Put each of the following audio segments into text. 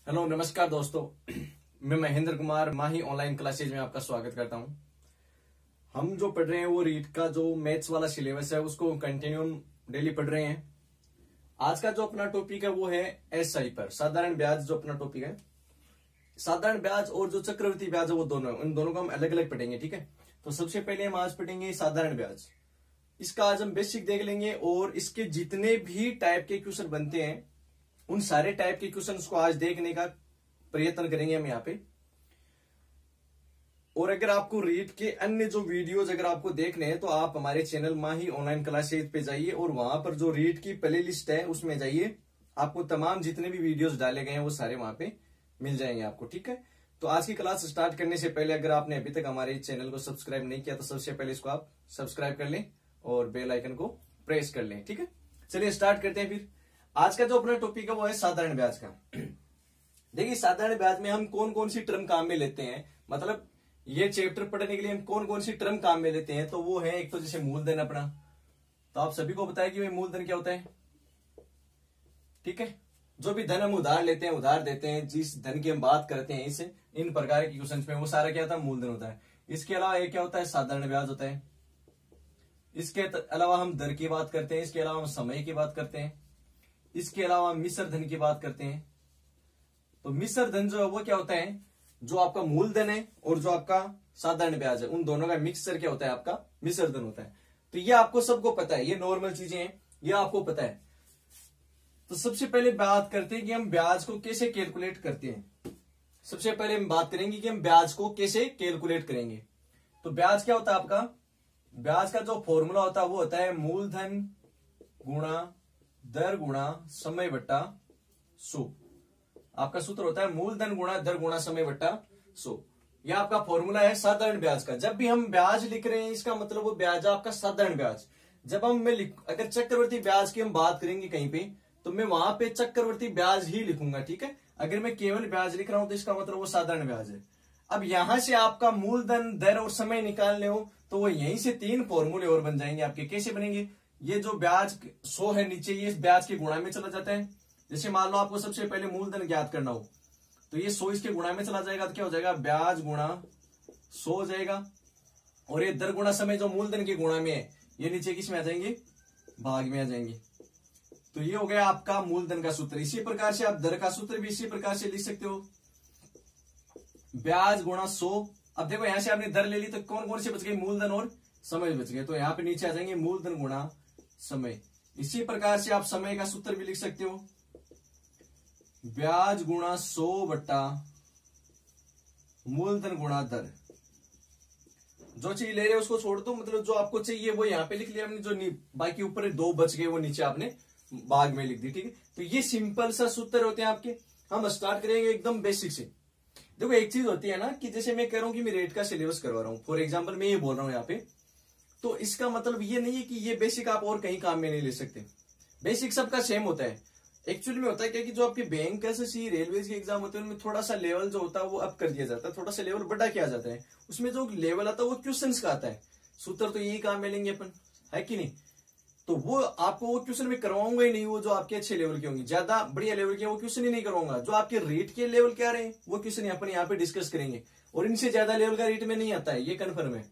Hello नमस्कार दोस्तों। मैं महेंद्र कुमार माही ऑनलाइन क्लासेज में आपका स्वागत करता हूं। हम जो पढ़ रहे हैं वो रीट का जो मैथ्स वाला सिलेबस है उसको कंटिन्यू डेली पढ़ रहे हैं। आज का जो अपना टॉपिक है वो है एसआई पर साधारण ब्याज। जो अपना टॉपिक है साधारण ब्याज और जो चक्रवृद्धि ब्याज है वो दोनों, उन दोनों को हम अलग अलग पढ़ेंगे। ठीक है, तो सबसे पहले हम आज पढ़ेंगे साधारण ब्याज। इसका आज हम बेसिक देख लेंगे और इसके जितने भी टाइप के क्वेश्चन बनते हैं उन सारे टाइप के क्वेश्चंस को आज देखने का प्रयत्न करेंगे हम यहाँ पे। और अगर आपको रीट के अन्य जो वीडियोज अगर आपको देखने हैं तो आप हमारे चैनल माही ऑनलाइन क्लासेज पे जाइए और वहां पर जो रीट की प्ले लिस्ट है उसमें जाइए। आपको तमाम जितने भी वीडियोज डाले गए हैं वो सारे वहां पे मिल जाएंगे आपको। ठीक है, तो आज की क्लास स्टार्ट करने से पहले अगर आपने अभी तक हमारे चैनल को सब्सक्राइब नहीं किया तो सबसे पहले इसको आप सब्सक्राइब कर लें और बेल आइकन को प्रेस कर लें। ठीक है, चलिए स्टार्ट करते हैं। फिर आज का जो अपना टॉपिक है वो है साधारण ब्याज का। देखिए साधारण ब्याज में हम कौन कौन सी टर्म काम में लेते हैं, मतलब ये चैप्टर पढ़ने के लिए हम कौन कौन सी टर्म काम में लेते हैं। तो वो है एक तो जैसे मूलधन अपना, तो आप सभी को बताया कि भाई मूलधन क्या होता है। ठीक है, जो भी धन हम उधार लेते हैं, उधार देते हैं, जिस धन की हम बात करते हैं इस इन प्रकार के क्वेश्चन में वो सारा क्या होता है, मूलधन होता है। इसके अलावा एक क्या होता है, साधारण ब्याज होता है। इसके अलावा हम दर की बात करते हैं, इसके अलावा हम समय की बात करते हैं, इसके अलावा हम मिश्र धन की बात करते हैं। तो मिश्र धन जो है वो क्या होता है, जो आपका मूलधन है और जो आपका साधारण ब्याज है उन दोनों का मिक्सचर क्या होता है, आपका मिश्र धन होता है। तो ये आपको सबको पता है, ये नॉर्मल चीजें हैं, ये आपको पता है। तो सबसे पहले बात करते हैं कि हम ब्याज को कैसे कैलकुलेट करते हैं। सबसे पहले हम बात करेंगे कि हम ब्याज को कैसे कैलकुलेट करेंगे। तो ब्याज क्या होता है आपका, ब्याज का जो फॉर्मूला होता है वो होता है मूलधन गुणा दर गुणा समय बट्टा 100। आपका सूत्र होता है मूलधन गुणा दर गुणा समय बट्टा 100। यह आपका फॉर्मूला है साधारण ब्याज का। जब भी हम ब्याज लिख रहे हैं इसका मतलब वो ब्याज है आपका साधारण ब्याज। जब हम अगर चक्रवर्ती ब्याज की हम बात करेंगे कहीं पे तो मैं वहां पे चक्रवर्ती ब्याज ही लिखूंगा। ठीक है, अगर मैं केवल ब्याज लिख रहा हूं तो इसका मतलब वो साधारण ब्याज है। अब यहां से आपका मूलधन दर और समय निकालने हो तो वो यहीं से 3 फॉर्मूले और बन जाएंगे आपके। कैसे बनेंगे, ये जो ब्याज 100 है नीचे, ये इस ब्याज के गुणा में चला जाता है। जैसे मान लो आपको सबसे पहले मूलधन ज्ञात करना हो तो ये 100 इसके गुणा में चला जाएगा तो क्या हो जाएगा, ब्याज गुणा 100 हो जाएगा। और ये दर गुणा समय जो मूलधन के गुणा में है ये नीचे किस में आ जाएंगे, भाग में आ जाएंगे। तो ये हो गया आपका मूलधन का सूत्र। इसी प्रकार से आप दर का सूत्र भी इसी प्रकार से लिख सकते हो, ब्याज गुणा 100। अब देखो यहां से आपने दर ले ली तो कौन कौन से बच गए, मूलधन और समय बच गए। तो यहां पे नीचे आ जाएंगे मूलधन गुणा समय। इसी प्रकार से आप समय का सूत्र भी लिख सकते हो, ब्याज गुणा 100 बट्टा मूलधन गुणा दर। जो चीज ले रहे हो उसको छोड़ दो, मतलब जो आपको चाहिए वो यहां पे लिख लिया आपने, जो बाकी ऊपर 2 बच गए वो नीचे आपने भाग में लिख दी। ठीक है, तो ये सिंपल सा सूत्र होते हैं आपके। हम स्टार्ट करेंगे एकदम बेसिक से। देखो एक चीज होती है ना कि जैसे मैं कह रहा हूं कि मैं रेट का सिलेबस करवा रहा हूं, फॉर एग्जाम्पल मैं ये बोल रहा हूं यहाँ पे, तो इसका मतलब ये नहीं है कि ये बेसिक आप और कहीं काम में नहीं ले सकते। बेसिक सबका सेम होता है। एक्चुअली में होता है क्या कि जो आपके बैंक एसएससी रेलवेज के एग्जाम होते हैं उनमें थोड़ा सा लेवल जो होता है वो अप कर दिया जाता है, थोड़ा सा लेवल बढ़ा किया जाता है। उसमें जो लेवल आता है वो क्वेश्चंस का आता है। सूत्र तो यही काम में लेंगे अपन, है कि नहीं। तो वो आपको वो क्वेश्चन में करवाऊंगा ही नहीं, वो जो आपके अच्छे लेवल के होंगे, ज्यादा बढ़िया लेवल के वो क्वेश्चन ही नहीं करवाऊंगा। जो आपके रेट के लेवल के आ रहे हैं वो क्वेश्चन अपन यहाँ पे डिस्कस करेंगे, और इनसे ज्यादा लेवल का रेट में नहीं आता है, ये कन्फर्म है।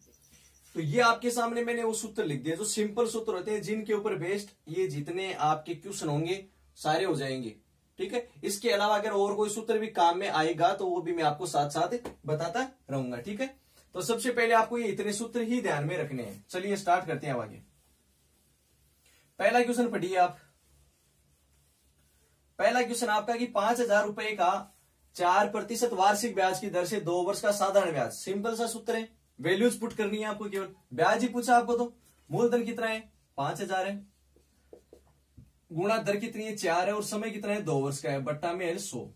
तो ये आपके सामने मैंने वो सूत्र लिख दिया, जो सिंपल सूत्र होते हैं जिनके ऊपर बेस्ड ये जितने आपके क्वेश्चन होंगे सारे हो जाएंगे। ठीक है, इसके अलावा अगर और कोई सूत्र भी काम में आएगा तो वो भी मैं आपको साथ साथ बताता रहूंगा। ठीक है, तो सबसे पहले आपको ये इतने सूत्र ही ध्यान में रखने हैं। चलिए स्टार्ट करते हैं अब आगे। पहला क्वेश्चन पढ़िए आप। पहला क्वेश्चन आपका कि 5,000 रुपए का 4% वार्षिक ब्याज की दर से 2 वर्ष का साधारण ब्याज। सिंपल सा सूत्र है, वैल्यूज पुट करनी है आपको, केवल ब्याज ही पूछा आपको। तो मूलधन कितना है, 5,000 है, गुणा दर कितनी है, 4 है, और समय कितना है, 2 वर्ष का है, बट्टा में है 100।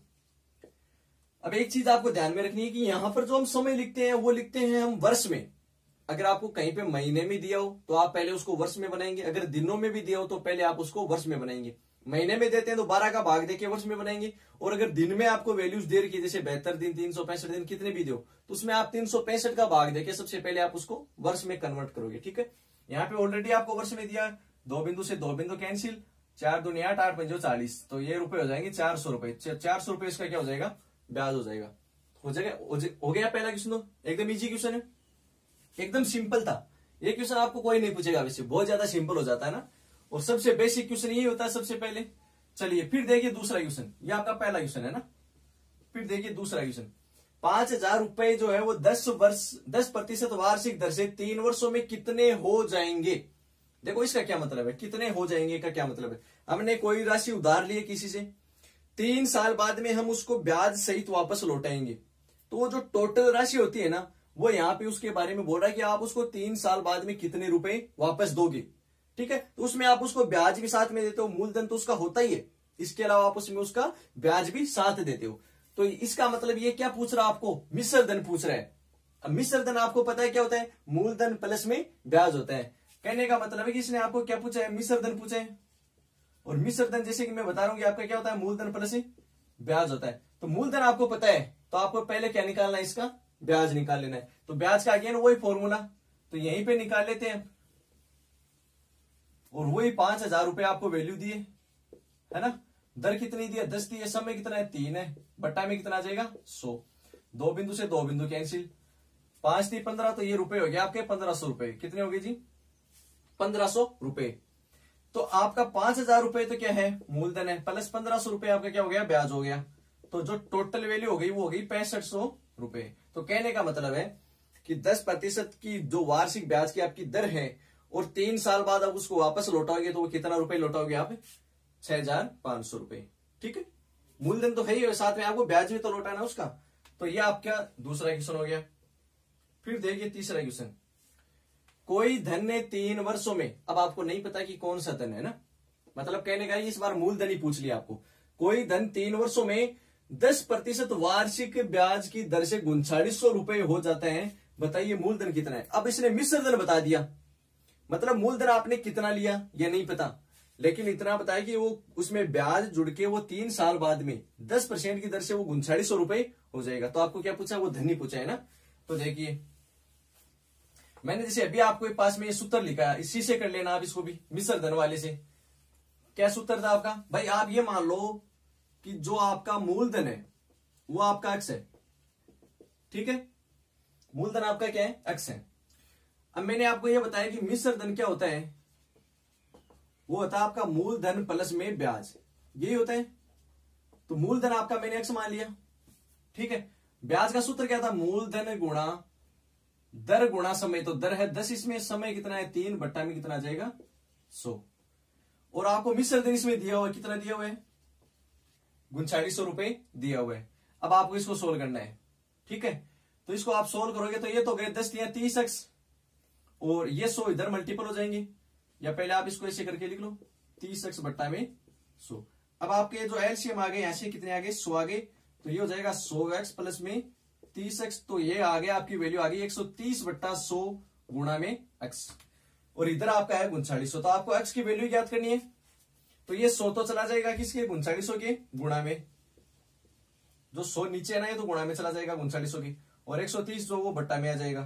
अब एक चीज आपको ध्यान में रखनी है कि यहां पर जो हम समय लिखते हैं वो लिखते हैं हम वर्ष में। अगर आपको कहीं पे महीने में दिया हो तो आप पहले उसको वर्ष में बनाएंगे, अगर दिनों में भी दिया हो तो पहले आप उसको वर्ष में बनाएंगे। महीने में देते हैं तो 12 का भाग देके वर्ष में बनाएंगे, और अगर दिन में आपको वैल्यूज दे रखी है जैसे 72 दिन, 365 दिन, कितने भी दो तो उसमें आप 365 का भाग देके सबसे पहले आप उसको वर्ष में कन्वर्ट करोगे। ठीक है, यहाँ पे ऑलरेडी आपको वर्ष में दिया, 2 बिंदु से 2 बिंदु कैंसिल, 4 दूनी 8, 8 पंजो 40, तो ये रुपए हो जाएंगे 400 रुपए। 400 रुपए इसका क्या हो जाएगा, ब्याज हो जाएगा। हो जाएगा, हो गया पहला क्वेश्चन। तो एकदम इजी क्वेश्चन है, एकदम सिंपल था ये क्वेश्चन, आपको कोई नहीं पूछेगा वैसे, बहुत ज्यादा सिंपल हो जाता है ना, और सबसे बेसिक क्वेश्चन यही होता है सबसे पहले। चलिए फिर देखिए दूसरा क्वेश्चन, ये आपका पहला क्वेश्चन है ना। फिर देखिए दूसरा क्वेश्चन, 5,000 रुपए जो है वो 10% वार्षिक दर से 3 वर्षों में कितने हो जाएंगे। देखो इसका क्या मतलब है, कितने हो जाएंगे का क्या मतलब है। हमने कोई राशि उधार ली है किसी से, 3 साल बाद में हम उसको ब्याज सहित वापस लौटाएंगे, तो वो जो टोटल राशि होती है ना, वो यहाँ पे उसके बारे में बोल रहा है कि आप उसको 3 साल बाद में कितने रुपए वापस दोगे। ठीक है, तो उसमें आप उसको ब्याज भी साथ में देते हो, मूलधन तो उसका होता ही है, इसके अलावा आप उसमें उसका ब्याज भी साथ देते हो। तो इसका मतलब ये क्या पूछ रहा है आपको, मिश्र धन पूछ रहा है। अब मिश्र धन आपको पता है क्या होता है, मूलधन प्लस में ब्याज होता है। कहने का मतलब है कि इसने आपको क्या पूछा है, मिश्र धन पूछा है। और मिश्र धन जैसे कि मैं बता रहा हूं कि आपका क्या होता है, मूलधन प्लस ब्याज होता है। तो मूलधन आपको पता है, तो आपको पहले क्या निकालना है, इसका ब्याज निकाल लेना है। तो ब्याज का अगेन वही फॉर्मूला, तो यहीं पे निकाल लेते हैं। और वही 5,000 रुपए आपको वैल्यू दिए है ना, दर कितनी दिया 10 दी है, समय कितना है 3 है, बट्टा में कितना आ जाएगा 100। 2 बिंदु से 2 बिंदु कैंसिल, 5 थी 15, तो ये रुपए हो गया आपके 1500 रुपए। कितने हो गए जी, 1500 रुपए। तो आपका 5,000 रुपए तो क्या है, मूलधन है, प्लस 1500 रुपए आपका क्या हो गया, ब्याज हो गया। तो जो टोटल वैल्यू हो गई वो हो गई 6500 रुपए। तो कहने का मतलब है कि 10% की जो वार्षिक ब्याज की आपकी दर है, और 3 साल बाद आप उसको वापस लौटाओगे तो वो कितना रुपए लौटाओगे आप, 6,500 रुपए। ठीक है, मूलधन तो है ही, साथ में आपको ब्याज भी तो लौटाना उसका। तो ये आपका दूसरा क्वेश्चन हो गया। फिर देखिए तीसरा क्वेश्चन, कोई धन ने 3 वर्षों में, अब आपको नहीं पता कि कौन सा धन है ना, मतलब कहने का इस बार मूलधन ही पूछ लिया आपको। कोई धन 3 वर्षों में 10% वार्षिक ब्याज की दर से 3900 रुपए हो जाते हैं, बताइए मूलधन कितना है। अब इसने मिश्र धन बता दिया, मतलब मूलधन आपने कितना लिया ये नहीं पता, लेकिन इतना बताया कि वो उसमें ब्याज जुड़ के वो 3 साल बाद में 10% की दर से वो 3900 रुपए हो जाएगा। तो आपको क्या पूछा, वो धन ही पूछा है ना। तो देखिए मैंने जैसे अभी आपको पास में ये सूत्र लिखा है, इसी से कर लेना आप इसको भी, मिश्र धन वाले से। क्या सूत्र था आपका भाई, आप ये मान लो कि जो आपका मूलधन है वो आपका अक्ष है। ठीक है, मूलधन आपका क्या है, अक्ष है। अब मैंने आपको यह बताया कि मिश्र धन क्या होता है, वो होता है आपका मूलधन प्लस में ब्याज, यही होता है। तो मूलधन आपका मैंने अक्ष मान लिया। ठीक है, ब्याज का सूत्र क्या था, मूलधन गुणा दर गुणा समय। तो दर है 10, इसमें समय कितना है 3, बट्टा में कितना आ जाएगा 100। और आपको मिश्र धन इसमें दिया हुआ है, कितना दिया हुआ है 3900 रुपए दिया हुआ है। अब आपको इसको सोल्व करना है। ठीक है, तो इसको आप सोल्व करोगे तो ये तो गए 10 या 30 अक्ष, और ये 100 इधर मल्टीपल हो जाएंगे, या पहले आप इसको ऐसे करके लिख लो 30 अक्ष बट्टा में 100। अब आपके जो एलसीएम आ गए यहाँ से कितने आ गए 100 आ गए, तो ये हो जाएगा 100x प्लस में 30x, तो ये आ गया आपकी वैल्यू आ गई 130 बट्टा 100 गुणा में x, और इधर आपका है 3900। तो आपको x की वैल्यू याद करनी है, तो ये 100 तो चला जाएगा किसके 3900 के गुणा में, जो 100 नीचे है ना ये तो गुणा में चला जाएगा 3900 की, और 130 जो वो बट्टा में आ जाएगा।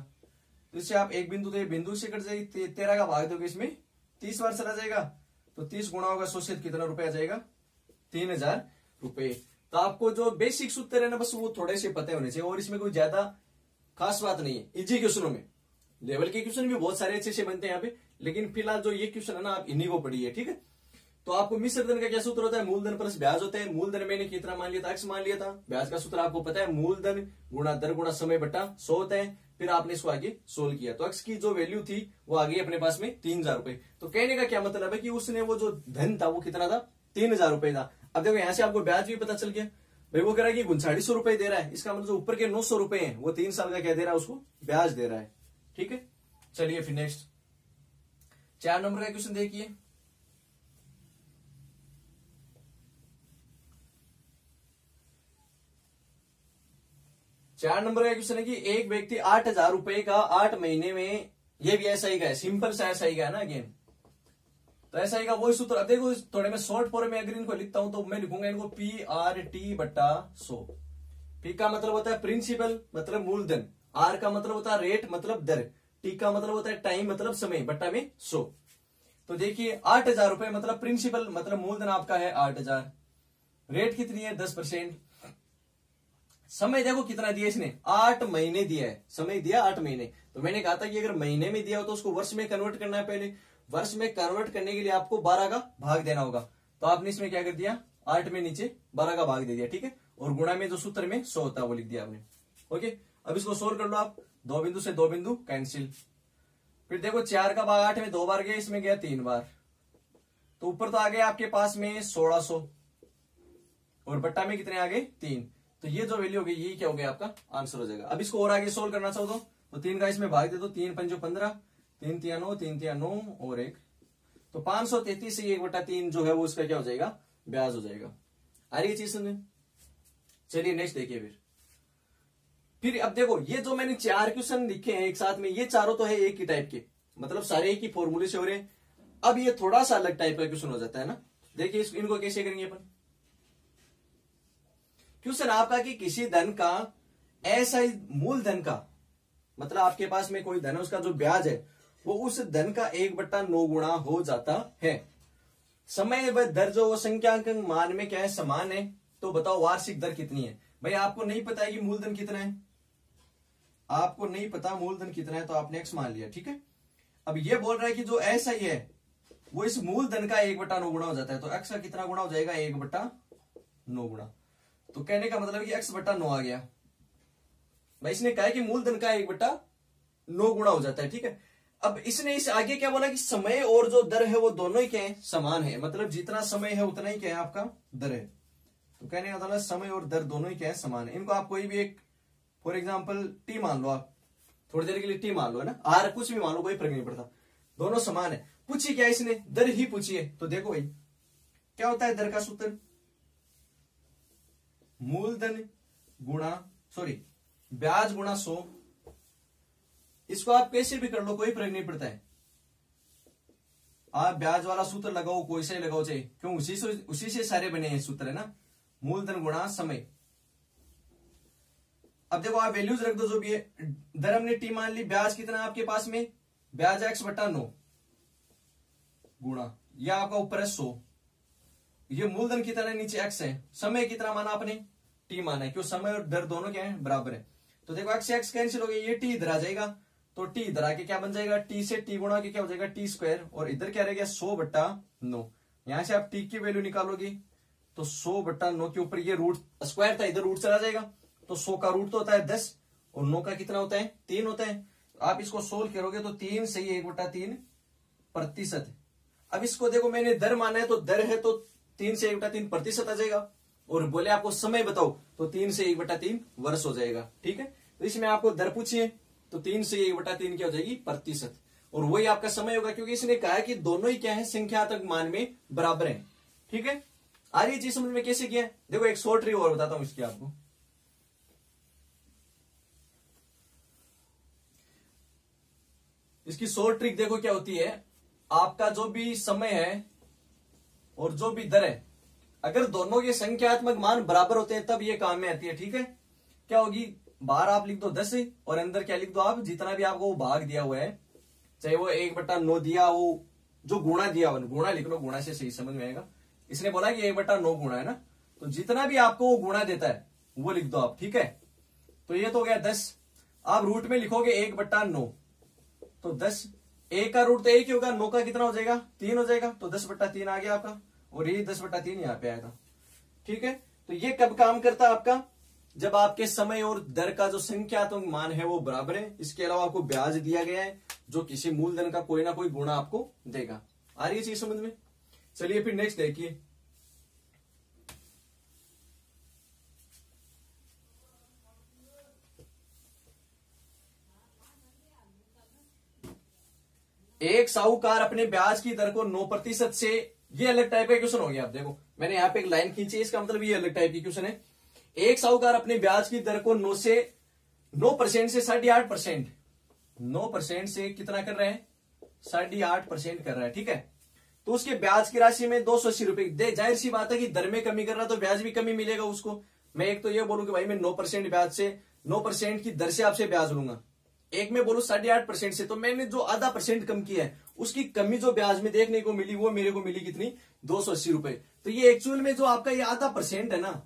तो इससे आप एक बिंदु तो बिंदु से कट जाएगी, 13 का भाग दोगे इसमें 30 बार चला जाएगा, तो 30 गुणा होगा 100 से कितना रुपए आ जाएगा 3000 रुपए। तो आपको जो बेसिक सूत्र है ना बस वो थोड़े से पते होने चाहिए, और इसमें कोई ज्यादा खास बात नहीं है। इजी क्वेश्चनों में, लेवल के क्वेश्चन भी बहुत सारे अच्छे से बनते हैं यहाँ पे, लेकिन फिलहाल जो ये क्वेश्चन है ना आप इन्हीं को पढ़िए। ठीक है, तो आपको मिश्र धन का क्या सूत्र होता है, मूलधन प्लस ब्याज होता है। मूलधन मैंने कितना मान लिया था, x मान लिया था। ब्याज का सूत्र आपको पता है, मूलधन गुणा दर गुणा समय बट्टा 100 होता है। फिर आपने इसको आगे सोल्व किया, तो x की जो वैल्यू थी वो आ गई अपने पास में 3000 रुपए। तो कहने का क्या मतलब है कि उसने वो जो धन था वो कितना था 3000 रुपए था। अब देखो यहाँ से आपको ब्याज भी पता चल गया, भाई वो कह रहा है कि 3900 रुपए दे रहा है, इसका मतलब जो ऊपर के 900 रुपए हैं वो 3 साल का क्या दे रहा है, उसको ब्याज दे रहा है। ठीक है, चलिए फिर नेक्स्ट 4 नंबर का क्वेश्चन देखिए। चार नंबर का क्वेश्चन है कि एक व्यक्ति 8000 रुपए का 8 महीने में, ये भी एसआई का है, सिंपल सा एसआई का है ना अगेन। तो एसआई का वही सूत्र, अब देखो थोड़े मैं शॉर्ट फॉर्म में अगर इनको लिखता हूं तो मैं लिखूंगा इनको PRT बट्टा 100। P का मतलब होता है प्रिंसिपल मतलब मूलधन, R का मतलब होता है रेट मतलब दर, T का मतलब होता है टाइम मतलब समय, बट्टा में 100। तो देखिए 8,000 रुपए मतलब प्रिंसिपल मतलब मूलधन आपका है 8,000। रेट कितनी है 10%। समय देखो कितना दिया इसने 8 महीने दिया है, समय दिया 8 महीने। तो मैंने कहा था कि अगर महीने में दिया हो तो उसको वर्ष में कन्वर्ट करना है। पहले वर्ष में कन्वर्ट करने के लिए आपको 12 का भाग देना होगा। तो आपने इसमें क्या कर दिया 8 में नीचे 12 का भाग दे दिया, ठीक है। और गुणा में जो सूत्र में 100 होता है वो लिख दिया आपने। ओके, अब इसको सोल्व कर लो आप। 2 बिंदु से 2 बिंदु कैंसिल। फिर देखो 4 का भाग 8 में 2 बार गया, इसमें गया 3 बार। तो ऊपर तो आ गया आपके पास में 1600 और बट्टा में कितने आ गए 3। तो ये जो वैल्यू होगी यही क्या हो गया आपका आंसर हो जाएगा। अब इसको और आगे सोल्व करना चाहो तो 3 का इसमें भाग दे दो। 3 पंजो 15, 3 तिया 9, 3 तिया 9 और 1 तो 533 से 1/3 जो है वो उसका क्या हो जाएगा ब्याज हो जाएगा। आ रही है चीज समझ। चलिए नेक्स्ट देखिए। फिर अब देखो ये जो मैंने 4 क्वेश्चन लिखे हैं एक साथ में, ये चारों तो है एक ही टाइप के, मतलब सारे एक ही फॉर्मूले से हो रहे हैं। अब ये थोड़ा सा अलग टाइप का क्वेश्चन हो जाता है ना। देखिए इनको कैसे करेंगे अपन। क्वेश्चन आपका कि किसी धन का ऐसा ही मूलधन का मतलब आपके पास में कोई धन है, उसका जो ब्याज है वो उस धन का 1/9 गुणा हो जाता है। समय व दर जो वो संख्यांकन मान में क्या है समान है। तो बताओ वार्षिक दर कितनी है। भाई आपको नहीं पता है कि मूलधन कितना है, आपको नहीं पता मूलधन कितना है तो आपने x मान लिया, ठीक है। अब ये बोल रहा है कि जो ऐसा ही है वो इस मूलधन का 1/9 गुणा हो जाता है। तो x का कितना गुणा हो जाएगा 1/9 गुणा। तो कहने का मतलब कि x/9 आ गया। भाई इसने कहा कि मूलधन का 1/9 गुणा हो जाता है, ठीक है। अब इसने इस आगे क्या बोला कि समय और जो दर है वो दोनों ही क्या है समान है, मतलब जितना समय है उतना ही क्या है आपका दर है। तो कहने का मतलब समय और दर दोनों ही क्या है समान है। इनको आप कोई भी एक फॉर एग्जाम्पल टी मान लो, आप थोड़ी देर के लिए टी मान लो है ना, आर कुछ भी मान लो कोई फर्क नहीं पड़ता, दोनों समान है। पूछिए क्या इसने दर ही पूछी है। तो देखो भाई क्या होता है दर का सूत्र मूलधन गुणा ब्याज गुणा 100। इसको आप कैसे भी कर लो कोई फर्क नहीं पड़ता है। आप ब्याज वाला सूत्र लगाओ कोई सा ही लगाओ चाहिए, क्यों उसी से सारे बने हैं सूत्र है ना। मूलधन गुणा समय। अब देखो आप वैल्यूज रख दो जो भी है। दर हमने टी मान ली, ब्याज कितना आपके पास में ब्याज x/9 गुणा या आपका ऊपर है 100। ये मूलधन कितना है नीचे x है। समय कितना माना आपने टी माना है, क्यों समय और दर दोनों क्या है बराबर है। तो देखो x से x कैंसिल हो गया, ये t इधर आ जाएगा। तो t इधर आके क्या बन जाएगा t से t गुणा के क्या हो जाएगा t²। और इधर क्या रहेगा 100/9। यहां से आप t की वैल्यू निकालोगे तो 100/9 के ऊपर ये रूट स्क्वायर था, इधर रूट चला जाएगा। तो 100 का रूट तो होता है 10 और 9 का कितना होता है 3 होता है। आप इसको सोल्व करोगे तो 3 से 1/3%। अब इसको देखो मैंने दर माना है तो दर है तो 3 से 1/3% आ जाएगा। और बोले आपको समय बताओ तो 3 से 1/3 वर्ष हो जाएगा, ठीक है। तो इसमें आपको दर पूछिए तो 3 से 1/3 क्या हो जाएगी प्रतिशत, और वही आपका समय होगा क्योंकि इसने कहा है कि दोनों ही क्या है संख्यात्मक मान में बराबर है, ठीक है। आ रही चीज समझ में कैसे किया। देखो एक शॉर्ट ट्रिक और बताता हूं इसकी आपको। इसकी शॉर्ट ट्रिक देखो क्या होती है। आपका जो भी समय है और जो भी दर है, अगर दोनों के संख्यात्मक मान बराबर होते हैं तब ये काम में आती है, ठीक है। क्या होगी बाहर आप लिख दो 10 और अंदर क्या लिख दो आप जितना भी आपको भाग दिया हुआ है, चाहे वो 1/9 दिया हो जो गुणा दिया हुआ गुणा लिख लो, गुणा से सही समझ में आएगा। इसने बोला कि 1/9 गुणा है ना, तो जितना भी आपको वो गुणा देता है वो लिख दो आप, ठीक है। तो ये तो हो गया 10। आप रूट में लिखोगे 1/9 तो 10, 1 का रूट तो 1 ही होगा, 9 का कितना हो जाएगा 3 हो जाएगा। तो 10/3 आ गया आपका और ये 10/3 यहाँ पे आया था, ठीक है। तो ये कब काम करता है आपका जब आपके समय और दर का जो संख्यात्मक मान है वो बराबर है। इसके अलावा आपको ब्याज दिया गया है जो किसी मूलधन का कोई ना कोई गुणा आपको देगा। आ रही है चीज समझ में। चलिए फिर नेक्स्ट देखिए। एक साहूकार अपने ब्याज की दर को 9% से, ये अलग टाइप का क्वेश्चन हो गया। आप देखो मैंने यहाँ पे एक लाइन खींची, इसका मतलब ये अलग टाइप की क्वेश्चन है। एक साहूकार अपने ब्याज की दर को 9% से 8.5%, 9% से कितना कर रहे हैं 8.5% कर रहा है, ठीक है। तो उसके ब्याज की राशि में 280 रुपए दे, जाहिर सी बात है कि दर में कमी कर रहा तो ब्याज भी कमी मिलेगा उसको। मैं एक तो ये बोलूं कि भाई मैं 9% ब्याज से 9% की दर से आपसे ब्याज लूंगा, एक में बोलूं 8.5% से, तो मैंने जो आधा परसेंट कम किया है उसकी कमी जो ब्याज में देखने को मिली वो मेरे को मिली कितनी, 280 रुपए। तो ये एक्चुअल में जो आपका ये आधा परसेंट है ना,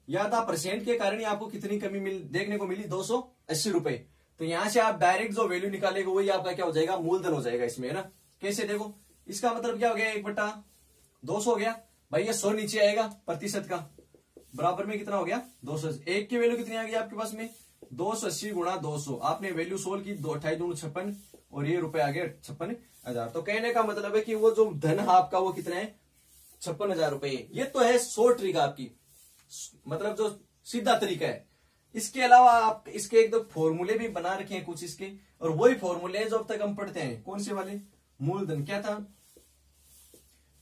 ये आधा परसेंट के कारण ही आपको कितनी कमी देखने को मिली, 280 रुपए। तो यहां से आप डायरेक्ट जो वैल्यू निकालेगा वही आपका क्या हो जाएगा, मूलधन हो जाएगा इसमें, है ना। कैसे देखो, इसका मतलब क्या हो गया, 1/200 हो गया भाई, ये 100 नीचे आएगा प्रतिशत का, बराबर में कितना हो गया, 200। एक की वैल्यू कितनी आ गई आपके पास में, 280 गुणा 200। आपने वैल्यू सोल्व की, 28 दूनी 56 और ये रुपए आ गए 56,000। तो कहने का मतलब है कि वो जो धन है आपका वो कितना है, 56,000 रुपए। ये तो है शॉर्ट ट्रिक आपकी, मतलब जो सीधा तरीका है। इसके अलावा आप इसके एक दो फॉर्मूले भी बना रखे हैं कुछ इसके, और वही फॉर्मूले हैं जो अब तक हम पढ़ते हैं। कौन से वाले, मूलधन क्या था,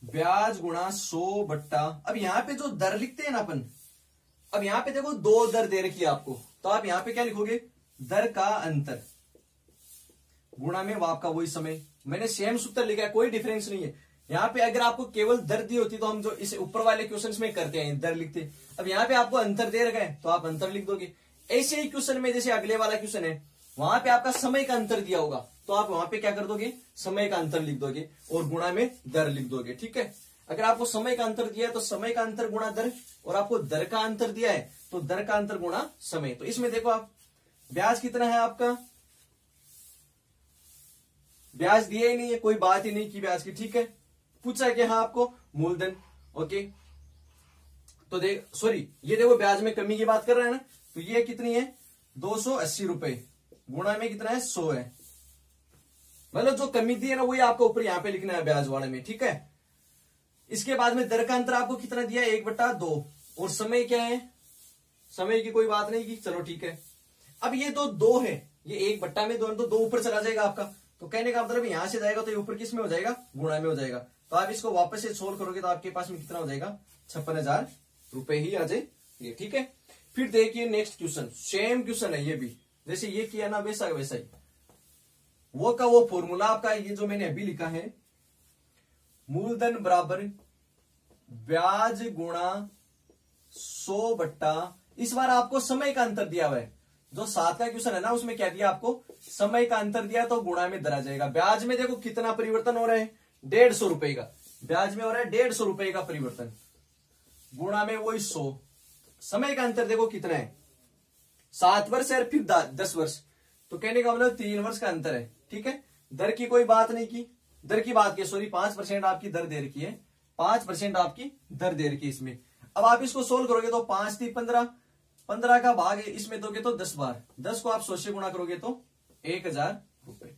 ब्याज गुणा 100 बट्टा, अब यहाँ पे जो दर लिखते हैं ना अपन, अब यहाँ पे देखो दो दर दे रखी है आपको, तो आप यहाँ पे क्या लिखोगे, दर का अंतर गुणा में आपका वही समय। मैंने सेम सूत्र लिखा है, कोई डिफरेंस नहीं है। यहाँ पे अगर आपको केवल दर दी होती तो हम जो इसे ऊपर वाले क्वेश्चंस में करते हैं दर लिखते, अब यहाँ पे आपको अंतर दे रखा है तो आप अंतर लिख दोगे। ऐसे ही क्वेश्चन में जैसे अगले वाला क्वेश्चन है, वहां पे आपका समय का अंतर दिया होगा तो आप वहां पे क्या कर दोगे, समय का अंतर लिख दोगे और गुणा में दर लिख दोगे, ठीक है। अगर आपको समय का अंतर दिया है तो समय का अंतर गुणा दर, और आपको दर का अंतर दिया है तो दर का अंतर गुणा समय। तो इसमें देखो आप, ब्याज कितना है आपका, ब्याज दिया ही नहीं है, कोई बात ही नहीं की ब्याज की, ठीक है। पूछा कि हाँ आपको मूलधन, ओके। तो ये देखो ब्याज में कमी की बात कर रहे हैं ना, तो ये कितनी है, 280 रुपए, गुणा में कितना है, 100 है। मतलब जो कमी दी है ना वही आपको ऊपर यहाँ पे लिखना है ब्याज वाले में, ठीक है। इसके बाद में दर का अंतर आपको कितना दिया है, 1/2, और समय क्या है, समय की कोई बात नहीं की, चलो ठीक है। अब ये तो 2 है, ये 1/2 तो 2 ऊपर चला जाएगा आपका, तो कहने का मतलब यहां से जाएगा तो ये ऊपर किस में हो जाएगा, गुणा में हो जाएगा। तो आप इसको वापस से सोल्व करोगे तो आपके पास में कितना हो जाएगा, 56,000 रुपए ही आ जाए, ठीक है। फिर देखिए नेक्स्ट क्वेश्चन, सेम क्वेश्चन है ये भी, जैसे ये किया ना वैसा वैसा ही, वो का वो फॉर्मूला आपका ये जो मैंने अभी लिखा है, मूलधन बराबर ब्याज गुणा 100 बट्टा, इस बार आपको समय का अंतर दिया हुआ है। जो 7 का क्वेश्चन है ना उसमें क्या दिया आपको, समय का अंतर दिया तो गुणा में दरा जाएगा। ब्याज में देखो कितना परिवर्तन हो रहा है, 150 रुपए का, ब्याज में हो रहा है 150 रुपए का परिवर्तन, गुणा में वही 100। समय का अंतर देखो कितना है, 7 वर्ष है फिर 10 वर्ष, तो कहने का मतलब 3 वर्ष का अंतर है, ठीक है। दर की कोई बात नहीं की, दर की बात की, सॉरी 5% आपकी दर दे रखी है, 5% आपकी दर दे रखी है इसमें। अब आप इसको सोल्व करोगे तो 5 3 15, 15 का भाग इसमें दोगे तो 10 बार, 10 को आप 100 से गुणा करोगे तो 1,000 रुपए।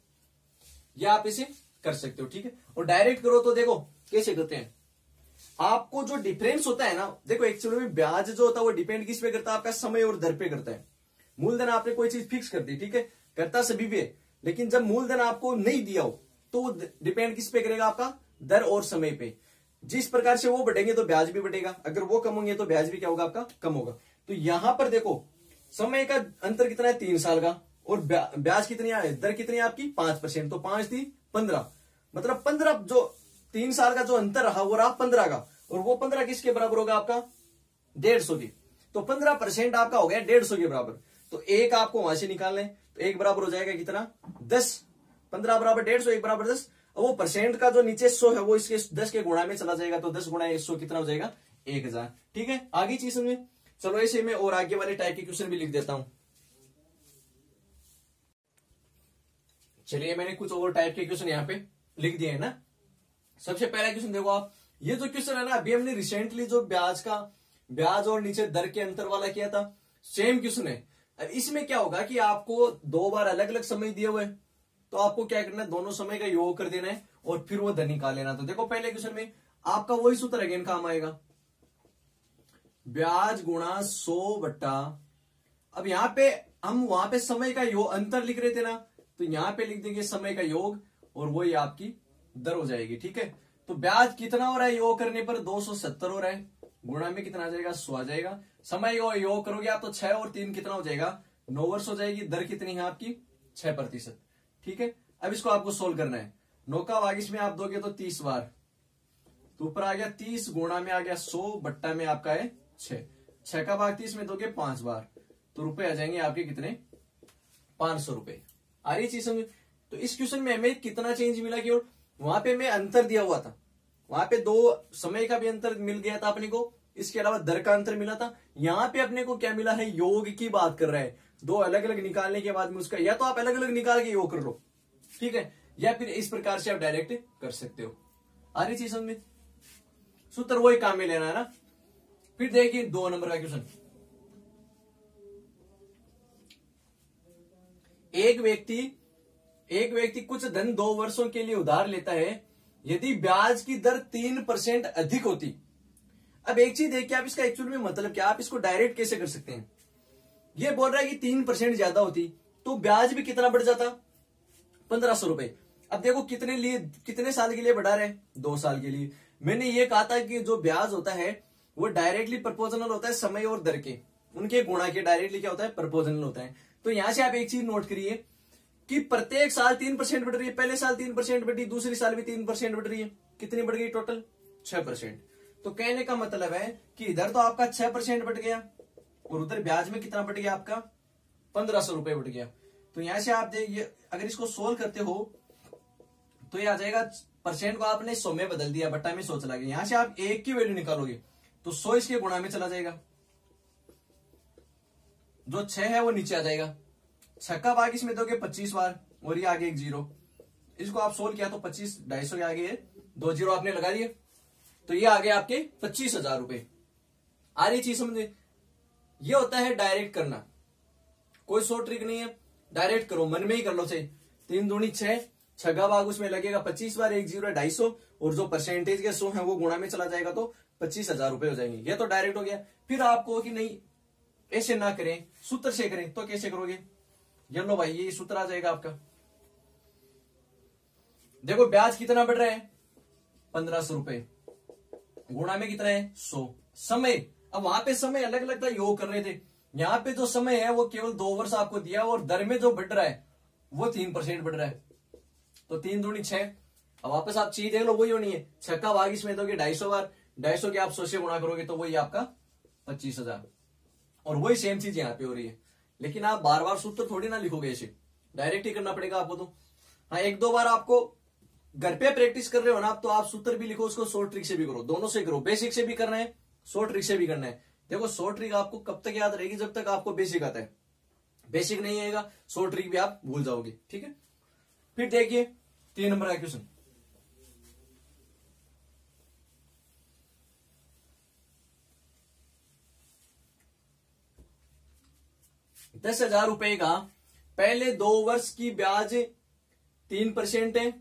ये आप इसे कर सकते हो, ठीक है। और डायरेक्ट करो तो देखो कैसे करते हैं, आपको जो डिफरेंस होता है ना, देखो एक्चुअली में ब्याज जो होता है वो डिपेंड किस पे करता है, आपका समय और दर पे करता है। मूलधन आपने कोई चीज फिक्स कर दी, ठीक है, करता सभी पे, लेकिन जब मूलधन आपको नहीं दिया हो तो वो डिपेंड किस पे करेगा, आपका दर और समय पे। जिस प्रकार से वो बढ़ेंगे तो ब्याज भी बढ़ेगा, अगर वो कम होंगे तो ब्याज भी क्या होगा, आपका कम होगा। तो यहां पर देखो समय का अंतर कितना है, 3 साल का, और ब्याज कितनी है, दर कितनी है आपकी 5%, तो 5 थी 15, मतलब 15 जो 3 साल का जो अंतर रहा वो रहा 15 का, और वो 15 किसके बराबर होगा, आपका 150 की। तो 15% आपका हो गया 150 के बराबर। तो एक आपको वहां से निकालना है, तो एक बराबर हो जाएगा कितना, 10, 15 बराबर 150, एक बराबर 10। अब वो परसेंट का जो नीचे 100 है वो इसके 10 के गुणा में चला जाएगा, तो 10 गुणा 100 कितना हो जाएगा, 1,000, ठीक है। आगे चीज में चलो ऐसे में और आगे वाले टाइप के क्वेश्चन भी लिख देता हूं। चलिए मैंने कुछ और टाइप के क्वेश्चन यहाँ पे लिख दिए हैं ना। सबसे पहला क्वेश्चन देखो आप, ये जो क्वेश्चन है ना अभी हमने रिसेंटली जो ब्याज और नीचे दर के अंतर वाला किया था, सेम क्वेश्चन है। अब इसमें क्या होगा कि आपको 2 बार अलग अलग समय दिए हुए, तो आपको क्या करना है, दोनों समय का योग कर देना है और फिर वो दर निकाल लेना। तो देखो पहले क्वेश्चन में आपका वही सूत्र अगेन काम आएगा, ब्याज गुणा 100 बट्टा, अब यहां पे हम वहां पे समय का योग अंतर लिख रहे थे ना, तो यहां पे लिख देंगे समय का योग और वही आपकी दर हो जाएगी, ठीक है। तो ब्याज कितना हो रहा है, योग करने पर 270 हो रहा है, गुणा में कितना आ जाएगा, 100 आ जाएगा। समय योग करोगे आप तो 6 और 3 कितना हो जाएगा, 9 वर्ष हो जाएगी। दर कितनी है आपकी, 6%, ठीक है। अब इसको आपको सोल्व करना है, 9 का भाग इसमें आप दोगे तो 30 बार, तो ऊपर आ गया 30, गुणा में आ गया 100, बट्टा में आपका है 6 का भाग 30 में दोगे 5 बार, तो रुपए आ जाएंगे आपके कितने, 500 रुपए, आ रही चीज समझ। तो इस क्वेश्चन में हमें कितना चेंज मिला कि वहां पे हमें अंतर दिया हुआ था, वहां पे दो समय का भी अंतर मिल गया था अपने को, इसके अलावा दर का अंतर मिला था। यहाँ पे अपने को क्या मिला है, योग की बात कर रहा है। दो अलग अलग निकालने के बाद में उसका या तो आप अलग अलग निकाल के योग कर लो, ठीक है, या फिर इस प्रकार से आप डायरेक्ट कर सकते हो। आ रही चीज समझ में, सूत्र वही काम में लेना है ना। फिर देखिए 2 नंबर का क्वेश्चन। एक व्यक्ति कुछ धन 2 वर्षों के लिए उधार लेता है, यदि ब्याज की दर 3% अधिक होती। अब एक चीज देखिए, आप इसका एक्चुअल में मतलब क्या, आप इसको डायरेक्ट कैसे कर सकते हैं। ये बोल रहा है कि 3% ज्यादा होती तो ब्याज भी कितना बढ़ जाता, 1500 रुपए। अब देखो कितने साल के लिए बढ़ा रहे हैं, 2 साल के लिए। मैंने ये कहा था कि जो ब्याज होता है वो डायरेक्टली प्रोपोर्शनल होता है समय और दर के, उनके गुणा के डायरेक्टली क्या होता है, प्रोपोर्शनल होता है। तो यहां से आप एक चीज नोट करिए कि प्रत्येक साल 3% बढ़ रही है। पहले साल 3% बढ़ी, दूसरी साल भी 3% बढ़ रही है। कितनी बढ़ गई टोटल, 6%। तो कहने का मतलब है कि इधर तो आपका 6% बढ़ गया और उधर ब्याज में कितना बढ़ गया आपका, 1500 रुपए बढ़ गया। तो यहां से आप देखिए, अगर इसको सोल्व करते हो तो ये आ जाएगा, परसेंट को आपने 100 में बदल दिया, बट्टा में 100 चला गया। यहां से आप 1 की वैल्यू निकालोगे तो 100 इसके गुणा में चला जाएगा, जो 6 है वो नीचे आ जाएगा। 6 का भाग इसमें दोगे 25 बार और ये आगे एक 0। इसको आप सोल्व किया तो 25, 250 के आगे 2 0 आपने लगा दिए, तो ये आ गए आपके 25,000 रुपए। आ रही चीज समझे, ये होता है डायरेक्ट करना, कोई शॉर्ट ट्रिक नहीं है, डायरेक्ट करो, मन में ही कर लो। से 3 दूनी 6, 6 का भाग उसमें लगेगा 25 बार, 1 0 है 250 और जो परसेंटेज के 100 है वो गुणा में चला जाएगा तो 25,000 रुपए हो जाएंगे। ये तो डायरेक्ट हो गया। फिर आपको कि नहीं ऐसे ना करें, सूत्र से करें, तो कैसे करोगे, ये लो भाई, ये सूत्र आ जाएगा आपका। देखो ब्याज कितना बढ़ रहा है, 1500 रुपए, गुणा में कितना है 100। समय, अब वहां पे समय अलग अलग था, योग कर रहे थे। यहाँ पे जो समय है वो केवल 2 वर्ष आपको दिया और दर में जो बढ़ रहा है वो 3% बढ़ रहा है। तो 3 दूनी 6। अब वापस आप चीज देख लो, वही होनी है। 6 का भाग इसमें दोगे 250 बार, 250 के आप 100 से गुणा करोगे तो वही आपका 25,000। और वही सेम चीज यहाँ पे हो रही है। लेकिन आप बार बार सूत्र थोड़ी ना लिखोगे, ऐसे डायरेक्ट ही करना पड़ेगा आपको। तो हाँ, 1-2 बार आपको घर पे प्रैक्टिस कर रहे हो ना आप, तो आप सूत्र भी लिखो, उसको शॉर्ट ट्रिक से भी करो, दोनों से करो। बेसिक से भी करना है, शॉर्ट ट्रिक से भी करना है। देखो शॉर्ट ट्रिक आपको कब तक याद रहेगी, जब तक आपको बेसिक आता है। बेसिक नहीं आएगा, शॉर्ट ट्रिक भी आप भूल जाओगे, ठीक है। फिर देखिए 3 नंबर का क्वेश्चन। ₹10,000 का पहले 2 वर्ष की ब्याज 3% है।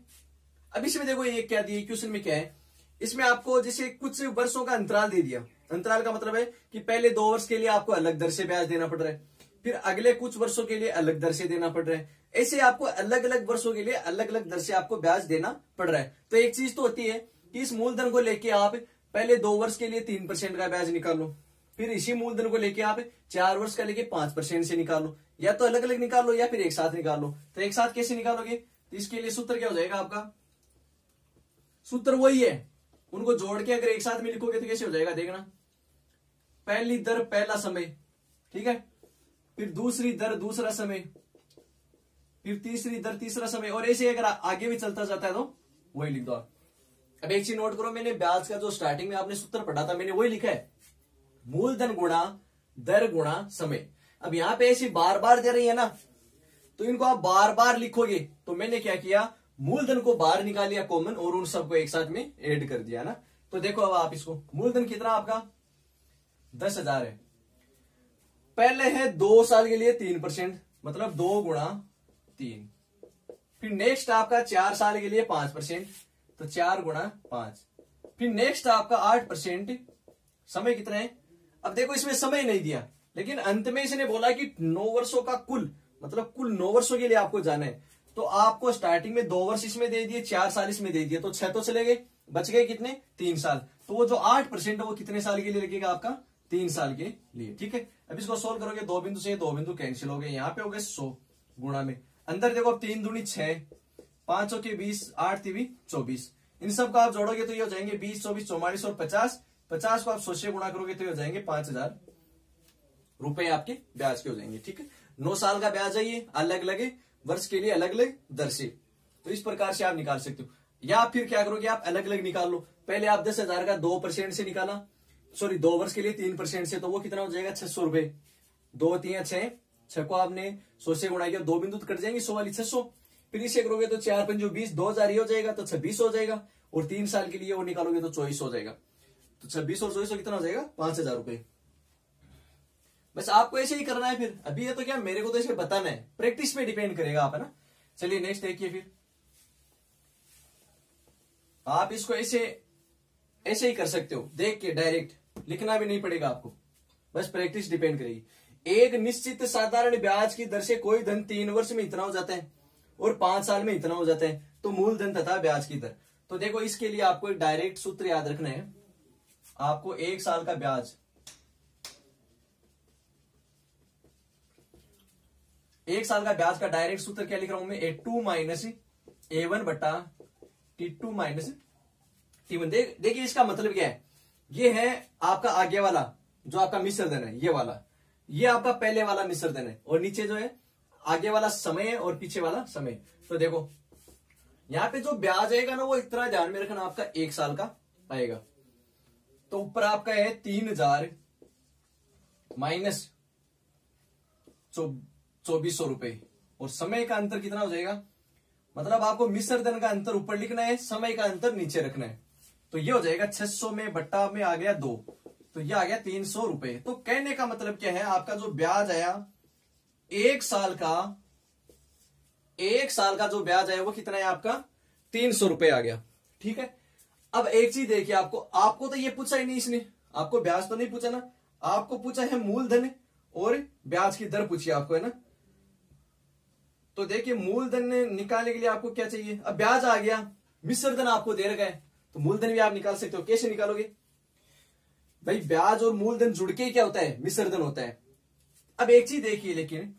अब इसमें देखो ये क्या दिया, क्वेश्चन में क्या है, इसमें आपको जैसे कुछ वर्षों का अंतराल दे दिया। अंतराल का मतलब है कि पहले 2 वर्ष के लिए आपको अलग दर से ब्याज देना पड़ रहा है, फिर अगले कुछ वर्षों के लिए अलग दर से देना पड़ रहा है। ऐसे आपको अलग अलग वर्षों के लिए अलग अलग दर से आपको ब्याज देना पड़ रहा है। तो एक चीज तो होती है कि इस मूलधन को लेके आप पहले 2 वर्ष के लिए 3% का ब्याज निकालो, फिर इसी मूलधन को लेके आप 4 वर्ष का लेके 5% से निकालो, या तो अलग अलग निकालो या फिर एक साथ निकालो। तो एक साथ कैसे निकालोगे, तो इसके लिए सूत्र क्या हो जाएगा आपका, सूत्र वही है, उनको जोड़ के अगर एक साथ में लिखोगे तो कैसे हो जाएगा, देखना। पहली दर पहला समय, ठीक है, फिर दूसरी दर दूसरा समय, फिर तीसरी दर तीसरा समय, और ऐसे अगर आगे भी चलता जाता है तो वही लिख दो। अब एक चीज नोट करो, मैंने ब्याज का जो स्टार्टिंग में आपने सूत्र पढ़ा था मैंने वही लिखा है, मूलधन गुणा दर गुणा समय। अब यहां पे ऐसी बार बार दे रही है ना, तो इनको आप बार बार लिखोगे। तो मैंने क्या किया, मूलधन को बाहर निकालिया कॉमन और उन सबको एक साथ में ऐड कर दिया ना। तो देखो अब आप इसको, मूलधन कितना आपका 10,000 है, पहले है 2 साल के लिए 3%, मतलब 2 गुणा 3। फिर नेक्स्ट आपका 4 साल के लिए 5%, तो 4 गुणा 5। फिर नेक्स्ट आपका 8%। समय कितना है, अब देखो इसमें समय नहीं दिया, लेकिन अंत में इसने बोला कि 9 वर्षों का कुल, मतलब कुल 9 वर्षों के लिए आपको जाना है। तो आपको स्टार्टिंग में 2 वर्ष इसमें दे दिए, 4 साल इसमें दे दिए, तो 6 तो चले गए, बच गए कितने, 3 साल। तो वो जो 8% है वो कितने साल के लिए लगेगा आपका, 3 साल के लिए, ठीक है। अब इसको सोल्व करोगे, 2 बिंदु से 2 बिंदु कैंसिल हो गए, यहाँ पे हो गए 100 गुणा में। अंदर देखो 3 दूनी 6, 5 के 20, 8 3 24, इन सब का आप जोड़ोगे तो ये हो जाएंगे 20, 24, 44 और 50। 50 को आप 100 से गुणा करोगे तो ये हो जाएंगे 5,000 रुपए आपके ब्याज के हो जाएंगे, ठीक है। 9 साल का ब्याज है, ये अलग अलग वर्ष के लिए अलग अलग दर से। तो इस प्रकार से आप निकाल सकते हो। या फिर क्या करोगे, आप अलग अलग निकाल लो। पहले आप 10,000 का 2% से निकाला, सॉरी 2 वर्ष के लिए 3% से, तो वो कितना हो जाएगा 600 रुपए। 2 3 6, 6 को आपने 100 से गुणा किया, 2 बिंदु तो कट जाएंगे, 100 वाली 600। फिर इसे करोगे तो 4 5 20, 2000 ही हो जाएगा, तो 26 हो जाएगा। और 3 साल के लिए वो निकालोगे तो 24 हो जाएगा। तो 26 और 24 कितना हो जाएगा 5,000 रुपए। बस आपको ऐसे ही करना है। फिर अभी ये तो क्या मेरे को तो ऐसे बताना है, प्रैक्टिस पे डिपेंड करेगा आप, है ना। चलिए नेक्स्ट देखिए। फिर आप इसको ऐसे ही कर सकते हो, देख के डायरेक्ट लिखना भी नहीं पड़ेगा आपको, बस प्रैक्टिस डिपेंड करेगी। एक निश्चित साधारण ब्याज की दर से कोई धन 3 वर्ष में इतना हो जाता है और 5 साल में इतना हो जाता है, तो मूलधन तथा ब्याज की दर। तो देखो इसके लिए आपको एक डायरेक्ट सूत्र याद रखना है। आपको 1 साल का ब्याज, 1 साल का ब्याज का डायरेक्ट सूत्र क्या लिख रहा हूं मैं, A2 माइनस A1 बटा T2 माइनस T1। देखिए इसका मतलब क्या है, ये है आपका आगे वाला जो आपका मिश्र धन है, ये वाला, ये आपका पहले वाला मिश्र धन है, और नीचे जो है आगे वाला समय है और पीछे वाला समय। तो देखो यहां पे जो ब्याज आएगा ना, वो इतना ध्यान में रखना, आपका 1 साल का आएगा। तो ऊपर आपका है 3000 माइनस 2400 रुपए, और समय का अंतर कितना हो जाएगा, मतलब आपको मिश्र धन का अंतर ऊपर लिखना है, समय का अंतर नीचे रखना है। तो ये हो जाएगा 600 में बट्टा में आ गया 2, तो ये आ गया 300 रुपए। तो कहने का मतलब क्या है, आपका जो ब्याज आया 1 साल का जो ब्याज आया वो कितना है आपका 300 रुपए आ गया। ठीक है। अब एक चीज देखिए, आपको तो ये पूछा ही नहीं इसने, आपको ब्याज तो नहीं पूछा ना, आपको पूछा है मूलधन और ब्याज की दर पूछी आपको, है ना। तो देखिए मूलधन निकालने के लिए आपको क्या चाहिए, अब ब्याज आ गया, मिश्र धन आपको दे रखा है, तो मूलधन भी आप निकाल सकते हो। कैसे निकालोगे भाई, ब्याज और मूलधन जुड़ के क्या होता है, मिश्र धन होता है। अब एक चीज देखिए, लेकिन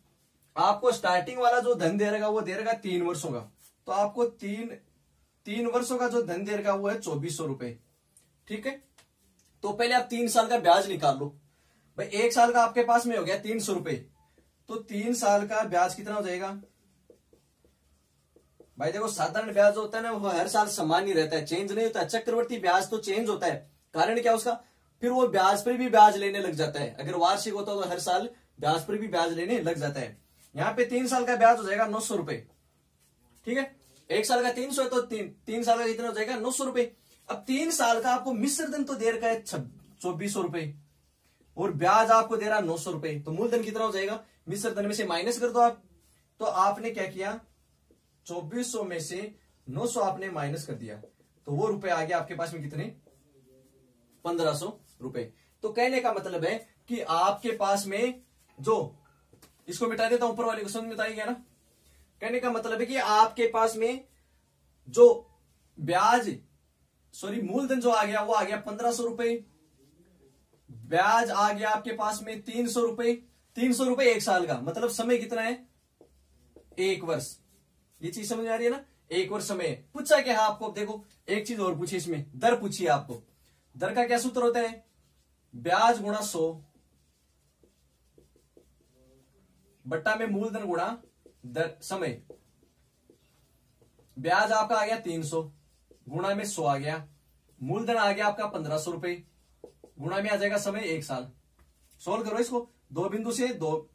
आपको स्टार्टिंग वाला जो धन दे रखा वो दे रखा 3 वर्षों का, तो आपको तीन वर्षों का जो धन दे रखा वो है 2400 रुपए। ठीक है। तो पहले आप 3 साल का ब्याज निकाल लो भाई। 1 साल का आपके पास में हो गया 300 रुपए, तो 3 साल का ब्याज कितना हो जाएगा भाई। देखो साधारण ब्याज होता है ना, वो हर साल समान ही रहता है, चेंज नहीं होता। चक्रवर्ती ब्याज तो चेंज होता है, कारण क्या उसका, फिर वो ब्याज पर भी ब्याज लेने लग जाता है। अगर वार्षिक होता तो हर साल ब्याज पर भी ब्याज लेने लग जाता है। यहाँ पे 3 साल का ब्याज हो जाएगा 900 रुपए। ठीक है। 1 साल का 300 है, तो 3 साल का कितना हो जाएगा 900 रुपए। अब 3 साल का आपको मिश्र धन तो दे रखा है 2400 रुपए, और ब्याज आपको दे रहा है 900 रुपए, तो मूलधन कितना हो जाएगा, मिश्र धन में से माइनस कर दो आप। तो आपने क्या किया, 2400 में से 900 आपने माइनस कर दिया, तो वो रुपए आ गया आपके पास में कितने, 1500 रुपए। तो कहने का मतलब है कि आपके पास में जो, इसको मिटा देता हूं, ऊपर वाले को समझ में आ गया ना। कहने का मतलब है कि आपके पास में जो ब्याज, सॉरी मूलधन जो आ गया वो आ गया 1500 रुपए, ब्याज आ गया आपके पास में 300 रुपए। 300 रुपए 1 साल का, मतलब समय कितना है 1 वर्ष। ये चीज समझ आ रही है ना, 1 वर्ष समय पूछा क्या है आपको। देखो एक चीज और पूछी, इसमें दर पूछी है आपको। दर का क्या सूत्र होता है, ब्याज गुणा 100 बट्टा में मूलधन गुणा दर समय। ब्याज आपका आ गया 300, गुणा में 100 आ गया, मूलधन आ गया आपका 1500 रुपए, गुणा में आ जाएगा समय 1 साल। सोल्व करो इसको, 2 बिंदु से 2,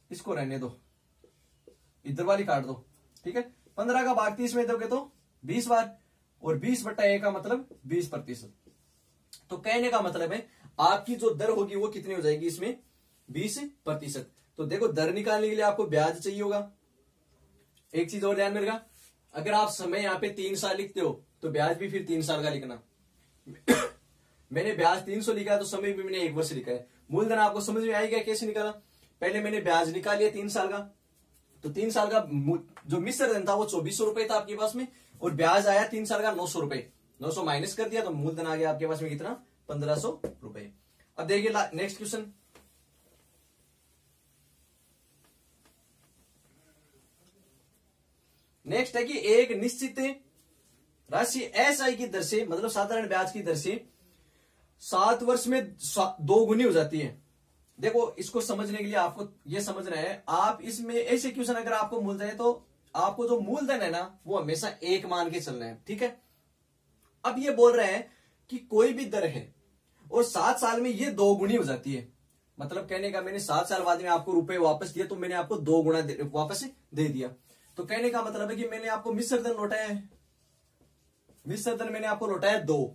इसको रहने दो, इधर वाली काट दो। ठीक है। 15 का भाग 30 में दोगे तो 20 बार, और 20 बट्टा 1 का मतलब 20%। तो कहने का मतलब है आपकी जो दर होगी वो कितनी हो जाएगी इसमें, 20%। तो देखो दर निकालने के लिए आपको ब्याज चाहिए होगा। एक चीज और ध्यान में रखना, अगर आप समय यहाँ पे 3 साल लिखते हो तो ब्याज भी फिर 3 साल का लिखना। मैंने ब्याज 300 लिखा है, तो समय भी मैंने 1 वर्ष लिखा है। मूलधन आपको समझ में आएगा कैसे निकाला, पहले मैंने ब्याज निकाल लिया 3 साल का, तो 3 साल का जो मिश्र धन था वो 2400 रुपए था आपके पास में, और ब्याज आया 3 साल का 900 रुपए। 900 माइनस कर दिया तो मूलधन आ गया आपके पास में कितना, 1500 रुपए। अब देखिए नेक्स्ट क्वेश्चन, नेक्स्ट है कि एक निश्चित राशि एसआई की दर से, मतलब साधारण ब्याज की दर से 7 वर्ष में 2 गुनी हो जाती है। देखो इसको समझने के लिए आपको ये समझना है, आप इसमें ऐसे क्वेश्चन अगर आपको मिल जाए तो आपको जो मूलधन है ना वो हमेशा एक मान के चलना है, ठीक है। अब ये बोल रहे हैं कि कोई भी दर है और 7 साल में ये 2 गुनी हो जाती है, मतलब कहने का मैंने 7 साल बाद में आपको रुपए वापस दिया तो मैंने आपको 2 गुना वापस दे दिया। तो कहने का मतलब है कि मैंने आपको मिश्र धन लौटाया है, मिश्र धन मैंने आपको लौटाया 2,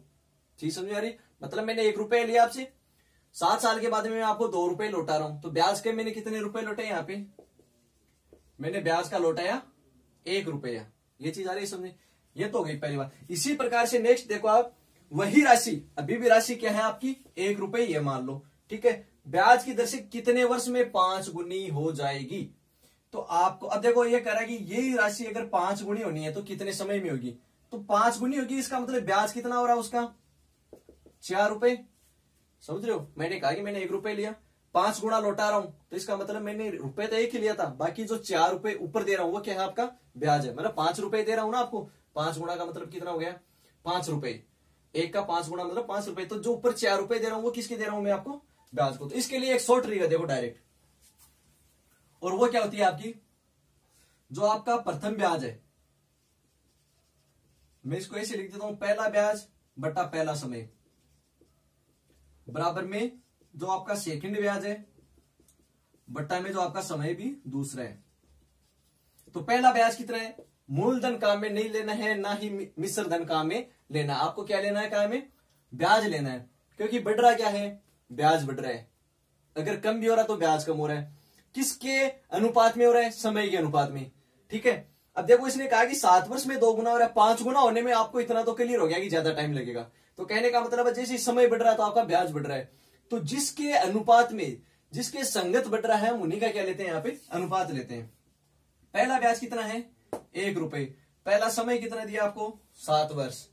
चीज समझ आ रही। मतलब मैंने 1 रुपया लिया आपसे, 7 साल के बाद में मैं आपको 2 रुपए लौटा रहा हूं, तो ब्याज के मैंने कितने रुपए लौटे यहाँ पे, मैंने ब्याज का लौटाया 1 रुपया। ये चीज आ रही है समझे, ये तो हो गई पहली बात। इसी प्रकार से नेक्स्ट देखो आप, वही राशि अभी भी राशि क्या है आपकी 1 रुपए, ये मान लो, ठीक है। ब्याज की दर से कितने वर्ष में 5 गुनी हो जाएगी, तो आपको अब देखो ये कह रहा है कि यही राशि अगर 5 गुनी होनी है तो कितने समय में होगी, तो 5 गुनी होगी, इसका मतलब ब्याज कितना हो रहा है उसका 4 रुपए, समझ रहे हो। मैंने कहा कि मैंने 1 रुपए लिया, 5 गुना लौटा रहा हूं, तो इसका मतलब मैंने रुपए तो 1 ही लिया था, बाकी जो 4 रुपए ऊपर दे रहा हूं वो क्या है आपका ब्याज है। मतलब 5 रुपए दे रहा हूं ना आपको, 5 गुना का मतलब कितना हो गया 5 रुपए, 1 का 5 गुना मतलब 5 रुपए, तो जो ऊपर 4 रुपए दे रहा हूं वो किसके दे रहा हूं मैं आपको ब्याज को। तो इसके लिए एक शॉर्ट ट्रिक है देखो डायरेक्ट, और वो क्या होती है आपकी जो आपका प्रथम ब्याज है, मैं इसको ऐसे लिख देता हूं, पहला ब्याज बटा पहला समय बराबर में जो आपका सेकंड ब्याज है बट्टा में जो आपका समय भी दूसरा है। तो पहला ब्याज कितना है, मूलधन काम में नहीं लेना है ना ही मिश्र धन काम में लेना, आपको क्या लेना है काम में ब्याज लेना है, क्योंकि बढ़ रहा क्या है ब्याज बढ़ रहा है, अगर कम भी हो रहा तो ब्याज कम हो रहा है, किसके अनुपात में हो रहा है समय के अनुपात में, ठीक है। अब देखो इसने कहा कि 7 वर्ष में 2 गुना हो रहा है, 5 गुना होने में आपको इतना तो क्लियर हो गया कि ज्यादा टाइम लगेगा, तो कहने का मतलब है जैसे समय बढ़ रहा है तो आपका ब्याज बढ़ रहा है, तो जिसके अनुपात में जिसके संगत बढ़ रहा है हम उन्हीं का क्या लेते हैं यहाँ पे अनुपात लेते हैं। पहला ब्याज कितना है 1 रुपए, पहला समय कितना दिया आपको 7 वर्ष,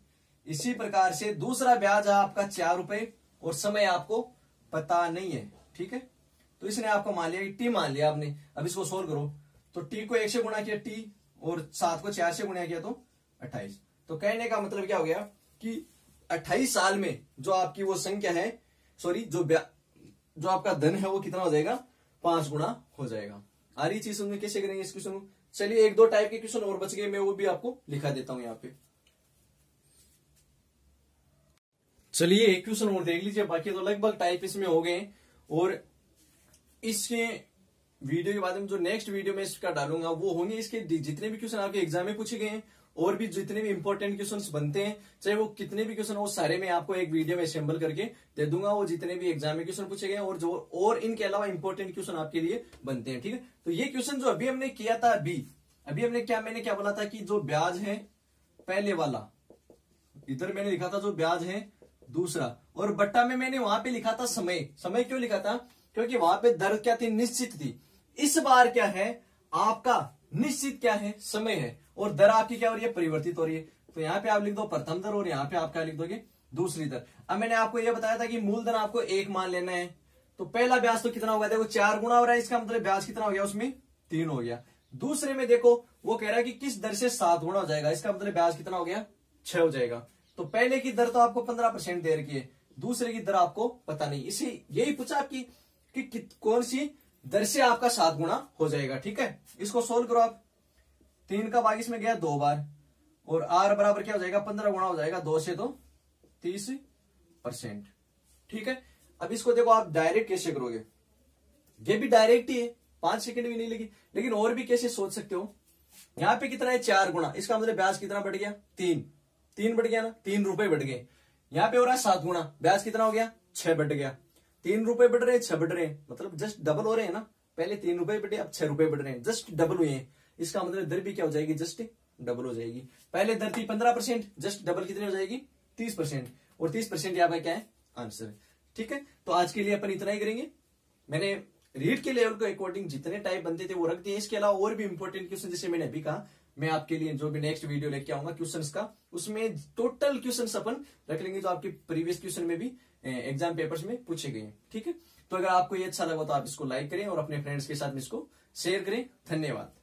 इसी प्रकार से दूसरा ब्याज है आपका 4 रुपए और समय आपको पता नहीं है, ठीक है। तो इसने आपको मान लिया टी मान लिया आपने, अब इसको सोल्व करो, तो टी को 1 से गुणा किया टी और 7 को 4 से गुणा किया तो 28। तो कहने का मतलब क्या हो गया कि 28 साल में जो आपकी वो संख्या है, सॉरी जो आपका धन है वो कितना हो जाएगा 5 गुना हो जाएगा। आ रही चीज समझ कैसे करेंगे इस क्वेश्चन को। चलिए 1-2 टाइप के क्वेश्चन और बच गए, मैं वो भी आपको लिखा देता हूं यहाँ पे। चलिए एक क्वेश्चन और देख लीजिए, बाकी तो लगभग टाइप इसमें हो गए। और इसके वीडियो के बाद में जो नेक्स्ट वीडियो में इसका डालूंगा वो होंगे इसके जितने भी क्वेश्चन आपके एग्जाम में पूछे गए हैं और भी जितने भी इंपॉर्टेंट क्वेश्चंस बनते हैं, चाहे वो कितने भी क्वेश्चन हो, सारे मैं आपको एक वीडियो में असेंबल करके दे दूंगा, वो जितने भी एग्जाम में क्वेश्चन पूछे गए और जो और इनके अलावा इंपॉर्टेंट क्वेश्चन आपके लिए बनते हैं, ठीक है। तो ये क्वेश्चन जो अभी हमने किया था, अभी मैंने क्या बोला था कि जो ब्याज है पहले वाला, इधर मैंने लिखा था जो ब्याज है दूसरा, और बट्टा में मैंने वहां पे लिखा था समय। समय क्यों लिखा था, क्योंकि वहां पे दर क्या थी निश्चित थी। इस बार क्या है आपका निश्चित क्या है समय है, और दर आपकी क्या हो रही है परिवर्तित हो रही है। तो यहाँ पे आप लिख दो प्रथम दर और यहाँ पे आप क्या लिख दोगे दूसरी दर। अब मैंने आपको यह बताया था कि मूलधन आपको 1 मान लेना है, तो पहला ब्याज तो कितना हो गया देखो 4 गुना हो रहा है, इसका मतलब ब्याज कितना हो गया उसमें 3 हो गया। दूसरे में देखो वो कह रहा है कि किस दर से 7 गुना हो जाएगा, इसका मतलब ब्याज कितना हो गया 6 हो जाएगा। तो पहले की दर तो आपको 15% दे रखी है, दूसरे की दर आपको पता नहीं, इसी यही पूछा आपकी कि कौन सी दर से आपका 7 गुना हो जाएगा, ठीक है। इसको सोल्व करो आप, 3 का भाग इसमें गया 2 बार और r बराबर क्या हो जाएगा 15 गुना हो जाएगा 2 से तो 30%, ठीक है। अब इसको देखो आप डायरेक्ट कैसे करोगे, ये भी डायरेक्ट ही है, 5 सेकंड भी नहीं लगी, लेकिन और भी कैसे सोच सकते हो। यहाँ पे कितना है 4 गुना, इसका मतलब ब्याज कितना बढ़ गया 3 बढ़ गया ना, 3 रुपए बढ़ गए। यहाँ पे हो रहा है 7 गुना, ब्याज कितना हो गया 6 बढ़ गया। 3 रुपए बढ़ रहे हैं 6 बढ़ रहे हैं, मतलब जस्ट डबल हो रहे हैं ना, पहले 3 रुपए बढ़े अब 6 रुपए बढ़ रहे हैं, जस्ट डबल हुए हैं। इसका मतलब दर भी क्या हो जाएगी जस्ट डबल हो जाएगी। पहले दर थी 15%, जस्ट डबल कितनी हो जाएगी 30%, और 30% यहाँ पे क्या है आंसर, ठीक है। तो आज के लिए अपन इतना ही करेंगे। मैंने रीड के लेवल के अकॉर्डिंग जितने टाइप बनते थे वो रख दिए, इसके अलावा और भी इंपॉर्टेंट क्वेश्चन जैसे मैंने अभी कहा, मैं आपके लिए जो भी नेक्स्ट वीडियो लेके आऊंगा क्वेश्चंस का, उसमें टोटल क्वेश्चंस अपन रख लेंगे जो आपके प्रीवियस क्वेश्चन में भी एग्जाम पेपर्स में पूछे गए हैं, ठीक है। तो अगर आपको ये अच्छा लगा तो आप इसको लाइक करें और अपने फ्रेंड्स के साथ इसको शेयर करें। धन्यवाद।